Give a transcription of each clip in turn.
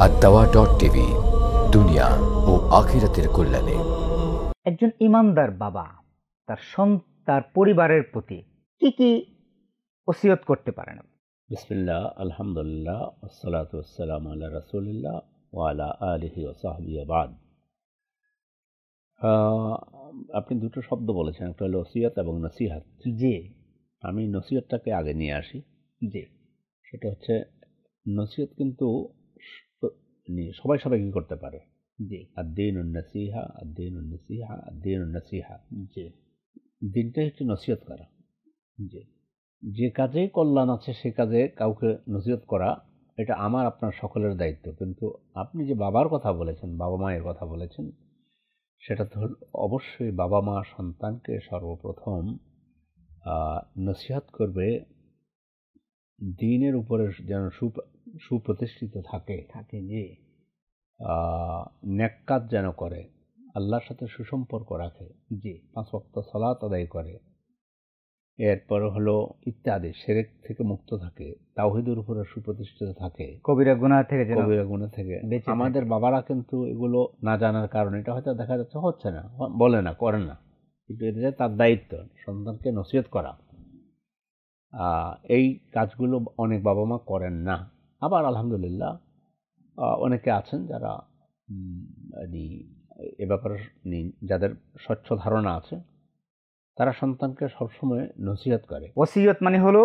at-dawa.tv দুনিয়া ও আখিরাতের কল্যাণে। একজন ইমানদার বাবা তার পরিবারের প্রতি কি কি ওসিয়ত করতে পারেন? বিসমিল্লাহ, আলহামদুলিল্লাহ, আসসালাতু ওয়াসসালামু আলা রাসূলিল্লাহ ওয়া আলা আলিহি ওয়া সাহবিহি ওয়া বাদ। আপনি দুটো শব্দ বলেছেন, একটা হলো ওসিয়ত এবং নসিহত। জি, আমি নসিহতটাকে আগে নিয়ে আসি। জি, সেটা হচ্ছে নসিহত কিন্তু সবাই সবাইকে করতে পারে। জি, আদ-দীনুন নসিহা, আদ-দীনুন নসিহা, আদ-দীনুন নসিহা। জি, দিনটাই হচ্ছে নসিহত করা। জি, যে কাজে কল্যাণ আছে সে কাজে কাউকে নসিহত করা, এটা আমার আপনার সকলের দায়িত্ব। কিন্তু আপনি যে বাবার কথা বলেছেন, বাবা মায়ের কথা বলেছেন, সেটা তো অবশ্যই বাবা মা সন্তানকে সর্বপ্রথম নসিহত করবে দ্বীনের উপরে যেন সুপ্রতিষ্ঠিত থাকে। জি, নেক কাজ যেন করে, আল্লাহর সাথে সুসম্পর্ক রাখে, জি, 5 ওয়াক্ত সালাত আদায় করে, এরপর হলো ইত্যাদি শিরক থেকে মুক্ত থাকে, তাওহীদের উপরে সুপ্রতিষ্ঠিত থাকে, কবিরা গুনাহ থেকে আমাদের বাবারা কিন্তু এগুলো না জানার কারণে এটা হয়তো দেখা যাচ্ছে হচ্ছে না, বলে না, করেন না, কিন্তু এটা তার দায়িত্ব সন্তানকে নসিহত করা। এই কাজগুলো অনেক বাবা মা করেন না। আবার আলহামদুলিল্লাহ অনেকে আছেন যারা এ ব্যাপারে যাদের স্বচ্ছ ধারণা আছে, তারা সন্তানকে সবসময় নসিহত করে। ওসিয়ত মানে হলো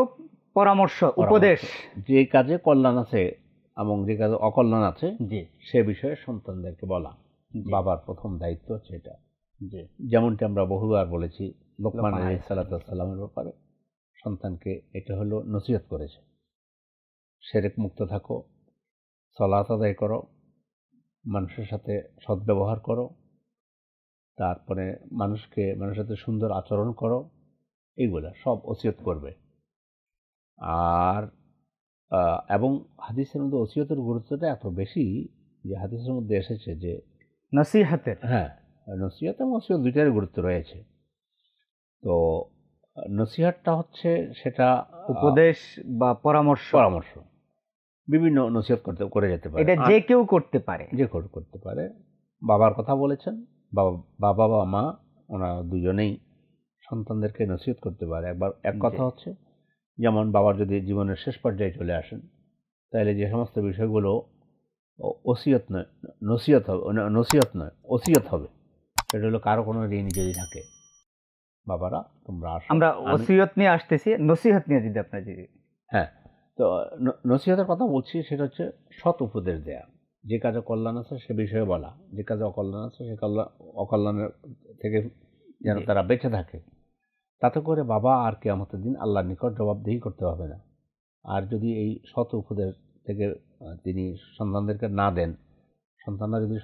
পরামর্শ, উপদেশ। যে কাজে কল্যাণ আছে এবং যে কাজে অকল্যাণ আছে, জি, সে বিষয়ে সন্তানদেরকে বলা বাবার প্রথম দায়িত্ব হচ্ছে এটা। জি, যেমনটি আমরা বহুবার বলেছি লোকমান আলাইহিস সালাতু ওয়াস সালামের ব্যাপারে, সন্তানকে এটা হলো নসিহত করেছে, শিরক মুক্ত থাকো, সালাত আদায় করো, মানুষের সাথে সদ্ব্যবহার করো, তারপরে মানুষের সাথে সুন্দর আচরণ করো, এইগুলা সব ওসিয়ত করবে। আর এবং হাদিসের মধ্যে ওসিয়তের গুরুত্বটা এত বেশি যে হাদিসের মধ্যে এসেছে যে নসিহতের, হ্যাঁ, নসিহত এবং ওসিয়ত দুইটারই গুরুত্ব রয়েছে। তো নসিহতটা হচ্ছে সেটা উপদেশ বা পরামর্শ বিভিন্ন নসিহত করে যেতে পারে, এটা যে কেউ করতে পারে, করতে পারে। বাবার কথা বলেছেন, বাবা বা মা ওনারা দুজনেই সন্তানদেরকে নসিহত করতে পারে। এক কথা হচ্ছে, যেমন বাবার যদি জীবনের শেষ পর্যায়ে চলে আসেন, তাহলে যে সমস্ত বিষয়গুলো ওসিয়ত নয় ওসিয়ত হবে, সেটা হলো কারো কোনো ঋণ যদি থাকে, বাবারা তোমরা আসো, আমরা ওসিয়ত নিয়ে আসতেছি, নসিহত নিয়ে যদি আপনার হ্যাঁ, তো নসিহতের কথা বলছি, সেটা হচ্ছে সৎ উপদেশ দেয়া, যে কাজে কল্যাণ আছে সে বিষয়ে বলা, যে কাজে অকল্যাণ আছে সে অকল্যাণের থেকে যেন তারা বেঁচে থাকে। তাতে করে বাবা আর কিয়ামতের দিন আল্লাহর নিকট জবাবদিহি করতে হবে না। আর যদি এই সৎ উপদেশ থেকে তিনি সন্তানদেরকে না দেন, সন্তানরা যদি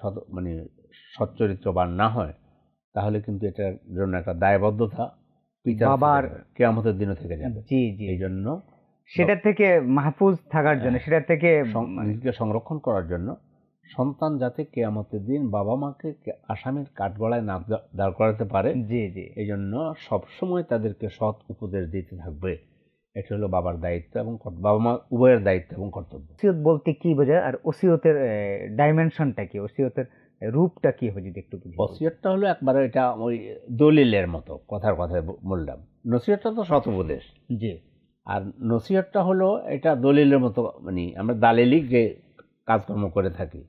সচ্চরিত্রবান না হয়, তাহলে কিন্তু এটার জন্য একটা দায়বদ্ধতা বাবার কিয়ামতের দিনও থেকে যাবে। এই জন্য সেটা থেকে মাহফুজ থাকার জন্য, সেটা থেকে নিজেকে সংরক্ষণ করার জন্য সন্তান যাতে কিয়ামতের দিন বাবা মাকে আসামির কাঠগড়ায় না দাঁড় করাতে পারে, এই জন্য সবসময় তাদেরকে সৎ উপদেশ দিতে থাকবে। এটা হলো বাবার দায়িত্ব এবং বাবা মা উভয়ের দায়িত্ব এবং কর্তব্য। ওসিয়ত বলতে কি বোঝায়, আর ওসিয়তের ডাইমেনশনটা কি, ওসিয়তের রূপটা কি হয় যদি একটু বুঝি। ওসিয়তটা হলো একবারে এটা ওই দলিলের মতো, কথার কথায় বললাম। নসিহতটা তো সৎ উপদেশ, আর নসিহতটা হলো এটা দলিলের মতো, আমরা দালিলিক যে কাজকর্ম করে থাকি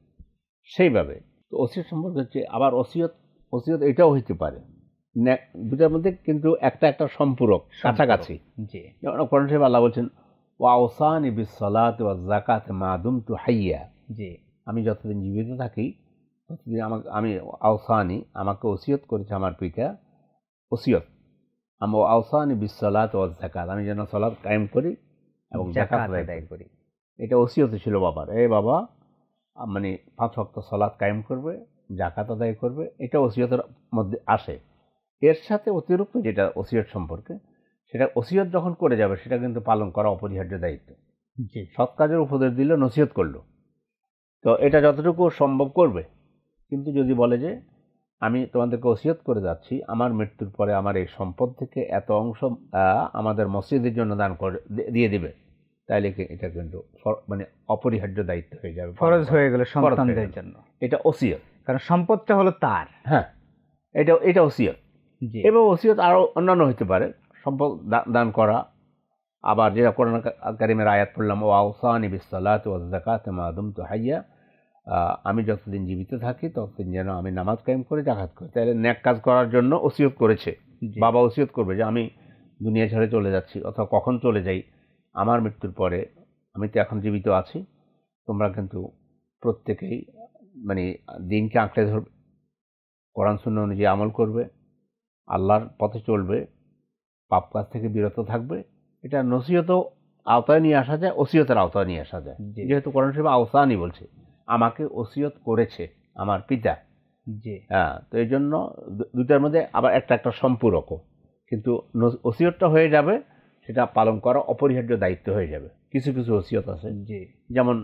সেইভাবে। তো ওসিয়ত সম্পর্কে হচ্ছে, আবার ওসিয়ত এটাও হইতে পারে, দুটার মধ্যে কিন্তু একটা সম্পূরক, কাছাকাছি। যেমন কোরআন শরীফে আল্লাহ বলছেন, ওয়াওসানি বিসসালাতি ওয়াজ যাকাতি মা দুমতু হাইয়া, আমি যতদিন জীবিত থাকি ততদিন আমাকে ওসিয়ত করেছে আমার পিতা, ওসিয়ত আওসানি বিসসালাতি ওয়াজ যাকাত, আমি যেন সালাত কায়েম করি এবং যাকাত আদায় করি। এটা ওসিয়ত ছিল বাবার। বাবা 5 ওয়াক্ত সালাত কায়েম করবে, যাকাত আদায় করবে, এটা ওসিয়তের মধ্যে আসে। এর সাথে অতিরিক্ত যেটা ওসিয়ত সম্পর্কে, সেটা ওসিয়ত যখন করে যাবে সেটা কিন্তু পালন করা অপরিহার্য দায়িত্ব। সৎ কাজের উপদেশ দিল, নসিহত করলো, তো এটা যতটুকু সম্ভব করবে। কিন্তু যদি বলে যে আমি তোমাদেরকে ওসিয়ত করে যাচ্ছি, আমার মৃত্যুর পরে আমার এই সম্পদ থেকে এত অংশ আমাদের মসজিদের জন্য দান করে দিয়ে দিবে, তাহলে এটা কিন্তু মানে অপরিহার্য দায়িত্ব হয়ে যাবে, ফরজ হয়ে গেল সন্তানদের জন্য। এটা ওসিয়ত, কারণ সম্পদটা হলো তার। হ্যাঁ, এটা ওসিয়ত। এবং ওসিয়ত আরো অন্যান্য হতে পারে, সম্পদ দান করা। আবার যেটা কোরআন কারীমের আয়াত পড়লাম, ও আওসানি বিসসালাতি ওয়াজ যাকাতি মা দুমতু হাইয়া, আমি যতদিন জীবিত থাকি ততদিন যেন আমি নামাজ কায়েম করে যাকাত করি। তাহলে নেক কাজ করার জন্য ওসিয়ত করেছে। বাবা ওসিয়ত করবে যে আমি দুনিয়া ছেড়ে চলে যাচ্ছি, অথবা কখন চলে যাই, আমার মৃত্যুর পরে, আমি তো এখন জীবিত আছি, তোমরা কিন্তু প্রত্যেকেই মানে দিনকে আঁকড়ে ধরবে, কোরআন সুন্নাহ অনুযায়ী আমল করবে, আল্লাহর পথে চলবে, পাপ কাজ থেকে বিরত থাকবে। এটা নসিহত আওতায় নিয়ে আসা যায়, ওসিয়তের আওতায় নিয়ে আসা যায়। যেহেতু কোরআন শরীফে আওসানি বলছে, আমাকে ওসিয়ত করেছে আমার পিতা। হ্যাঁ, তো এই জন্য দুটার মধ্যে আবার একটা সম্পূরক, কিন্তু ওসিয়তটা হয়ে যাবে, সেটা পালন করা অপরিহার্য দায়িত্ব হয়ে যাবে। কিছু কিছু ওসিয়ত আছে, যেমন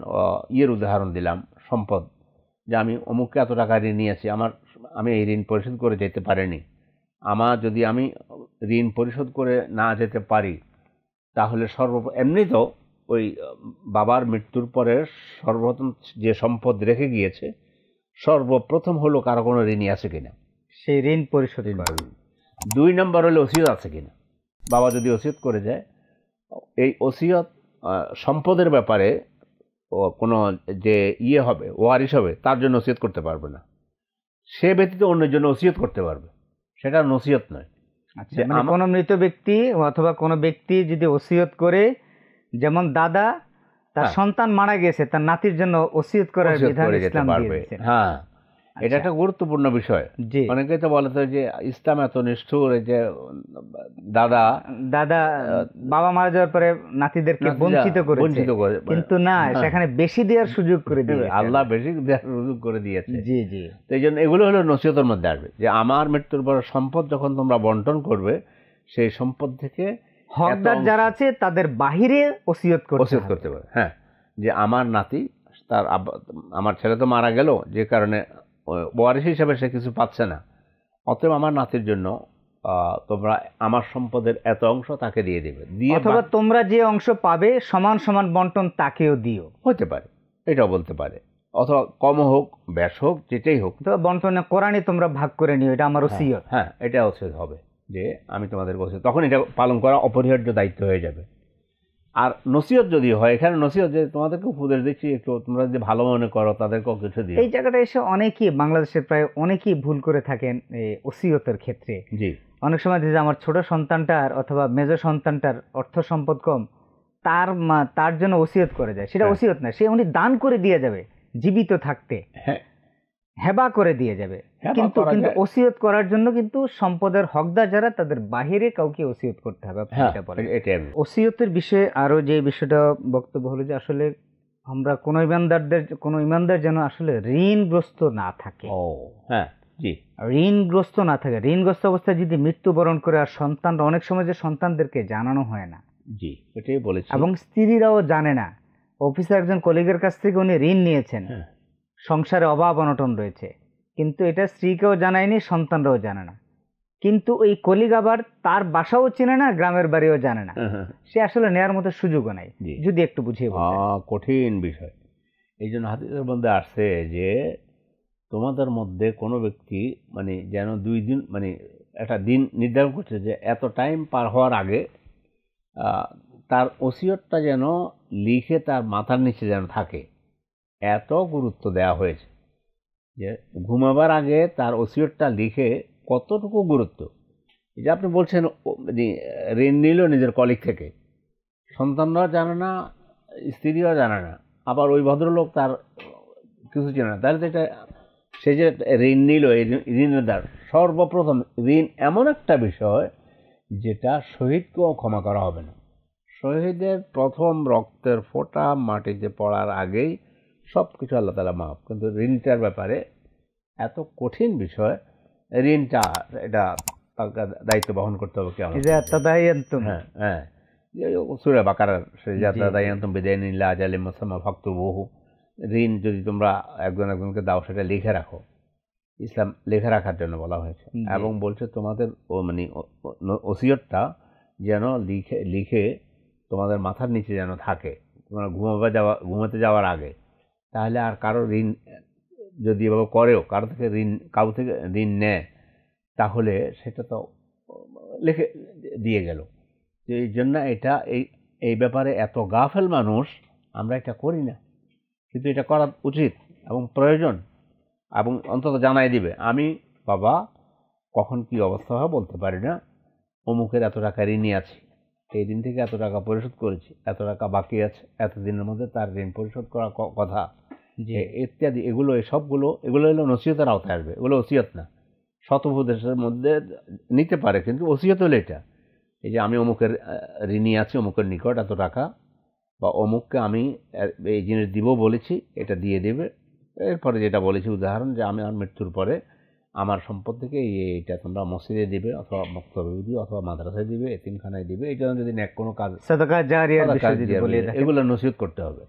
উদাহরণ দিলাম, সম্পদ, যে আমি অমুককে এত টাকা ঋণ নিয়েছি, আমি এই ঋণ পরিশোধ করে যেতে পারিনি, যদি আমি ঋণ পরিশোধ করে না যেতে পারি, তাহলে এমনি তো ওই বাবার মৃত্যুর পরে সর্বপ্রথম যে সম্পদ রেখে গিয়েছে, সর্বপ্রথম হলো কারো কোনো ঋণই আছে কিনা, সেই ঋণ পরিশোধ। 2 নম্বর হলো ওসিয়ত আছে কিনা। বাবা যদি ওসিয়ত করে যায়, এই ওসিয়ত সম্পদের ব্যাপারে কোনো যে হবে, ওয়ারিশ হবে, তার জন্য ওসিয়ত করতে পারবে না, সে ব্যতীত অন্যের জন্য ওসিয়ত করতে পারবে, সেটা নসিহত নয়। আচ্ছা, মানে কোনো মৃত ব্যক্তি অথবা কোনো ব্যক্তি যদি ওসিয়ত করে, যেমন দাদা তার সন্তান মারা গেছে, তার নাতির জন্য ওসিয়ত করার বিধান ইসলাম দিয়েছে। হ্যাঁ, এটা একটা গুরুত্বপূর্ণ বিষয়। অনেকেই তো বলে তো যে ইসলাম এত নিষ্ঠুর, যে দাদা বাবা মারা যাওয়ার পরে নাতিদেরকে বঞ্চিত করে, কিন্তু না, সেখানে বেশি দেওয়ার সুযোগ করে দিয়েছে আল্লাহ, বেশি দেওয়ার সুযোগ করে দিয়েছে। তো এই জন্য এগুলো হলো নসিহতের মধ্যে আসবে, যে আমার মৃত্যুর পর সম্পদ যখন তোমরা বন্টন করবে, সেই সম্পদ থেকে হকদার যারা আছে তাদের বাহিরে ওসিয়ত করতে পারে। হ্যাঁ, যে আমার নাতি, আমার ছেলে তো মারা গেল, যে কারণে ওয়ারিশ হিসাবে সে কিছু পাচ্ছে না, অতএব আমার নাতির জন্য তোমরা আমার সম্পদের এত অংশ তাকে দিয়ে দেবে, অথবা তোমরা যে অংশ পাবে সমান সমান বন্টন তাকেও দিও, হতে পারে, এটাও বলতে পারে, অথবা কম হোক বেশ হোক, যেটাই হোক, অথবা বন্টনে কোরআনে তোমরা ভাগ করে নিও, এটা আমার ওসিয়ত। হ্যাঁ, এটা ওসিয়ত হবে, যে আমি তোমাদের ওসিয়ত, তখন এটা পালন করা অপরিহার্য দায়িত্ব হয়ে যাবে। আর নসিহত যদি হয়, এখানে নসিহত যে তোমাদেরকে উপদেশ দিচ্ছি, একটু তোমরা যদি ভালো মনে করো, তাদেরকেও কিছু দিও। এই জায়গাটা এসে অনেকেই বাংলাদেশের প্রায় অনেকেই ভুল করে থাকেন ওসিয়তের ক্ষেত্রে। অনেক সময় যে আমার ছোট সন্তানটার অথবা মেজ সন্তানটার অর্থ সম্পদ কম, তার জন্য ওসিয়ত করে যায়, সেটা ওসিয়ত না, সে উনি দান করে দিয়ে যাবে জীবিত থাকতে, হেবা করে দিয়ে যাবে, কিন্তু ওসিয়ত করার জন্য কিন্তু সম্পদের হকদার যারা, তাদের বাহিরে কাউকে ওসিয়ত করতে হবে। ওসিয়তের বিষয়ে আরো যে বিষয়টা বক্তব্য হলো, যে আসলে আমরা কোনো ইমানদার যেন আসলে ঋণগ্রস্ত না থাকে। ঋণগ্রস্ত না থাকে, ঋণগ্রস্ত অবস্থায় যদি মৃত্যুবরণ করে, আর সন্তানরা অনেক সময় যে সন্তানদেরকে জানানো হয় না, এবং স্ত্রীরাও জানে না, অফিসে একজন কলিগের কাছ থেকে উনি ঋণ নিয়েছেন, সংসারে অভাব অনটন রয়েছে, কিন্তু এটা স্ত্রীকেও জানায়নি, সন্তানরাও জানে না, কিন্তু ওই কলিগ আবার তার বাসাও চেনে না, গ্রামের বাড়িও জানে না, সে আসলে নেয়ার মতো সুযোগও নাই। যদি একটু বুঝিয়ে বলতেন। কঠিন বিষয়। এই জন্য হাদিসের মধ্যে আসছে যে তোমাদের মধ্যে কোনো ব্যক্তি মানে যেন 2 দিন, মানে একটা দিন নির্ধারণ করছে যে এত টাইম পার হওয়ার আগে তার ওসিয়তটা যেন লিখে তার মাথার নিচে যেন থাকে, এত গুরুত্ব দেওয়া হয়েছে যে ঘুমাবার আগে তার ওসিয়তটা লিখে কতটুকু গুরুত্ব। এই যে আপনি বলছেন ঋণ নিল নিজের কলিগ থেকে, সন্তানরাও জানে না, স্ত্রীও জানে না, আবার ওই ভদ্রলোক তার কিছু চেনে না, তাহলে তো এটা সে যে ঋণ নিল, এই ঋণের দ্বার সর্বপ্রথম ঋণ এমন একটা বিষয় যেটা শহীদকেও ক্ষমা করা হবে না। শহীদের প্রথম রক্তের ফোঁটা মাটিতে পড়ার আগেই সব কিছু আল্লাহ তাআলা মাফ, কিন্তু ঋণটার ব্যাপারে এত কঠিন বিষয়, ঋণটা এটা দায়িত্ব বহন করতে হবে কেমন। হ্যাঁ, সূরা বাকারার তাদায়ানতুম বিদাইনিল্লাহ আজালিম মুসাম্মা ফাকতুবুহু, ঋণ যদি তোমরা একজনকে দাও, সেটা লিখে রাখো। ইসলাম লিখে রাখার জন্য বলা হয়েছে, এবং বলছে তোমাদের মানে ওসিয়তটা যেন লিখে তোমাদের মাথার নিচে যেন থাকে, তোমরা ঘুমাতে যাওয়ার আগে। তাহলে আর কারো ঋণ যদি এভাবে করেও কারো থেকে ঋণ নেয়, তাহলে সেটা তো লিখে দিয়ে গেল। তো এই জন্য এই ব্যাপারে এত গাফেল মানুষ, আমরা এটা করি না, কিন্তু এটা করা উচিত এবং প্রয়োজন, এবং অন্তত জানাই দিবে। আমি বাবা কখন কি অবস্থা হয় বলতে পারি না, অমুকের এত টাকা ঋণী আছি, এই দিন থেকে এত টাকা পরিশোধ করেছি, এত টাকা বাকি আছে, এতদিনের মধ্যে তার ঋণ পরিশোধ করার কথা, যে ইত্যাদি। এগুলো হলো নসিহতের আওতায় আসবে। এগুলো ওসিয়ত না, শতোপদেশের মধ্যে নিতে পারে, কিন্তু ওসিয়ত হলো এটা, এই যে আমি অমুকের ঋণী আছি, অমুকের নিকট এত টাকা, বা অমুককে আমি এই জিনিস দিব বলেছি, এটা দিয়ে দেবে। এরপরে যেটা বলেছি উদাহরণ, যে আমি আমার মৃত্যুর পরে আমার সম্পদ থেকে এইটা তোমরা মসজিদে দিবে, অথবা মক্তবে দিবে, অথবা মাদ্রাসায় দিবে, এতিমখানায় দিবে। এই জন্য যদি কোনো কাজ, সাদাকা জারিয়ার বিষয় যদি বলি, এগুলো নসিহত করতে হবে।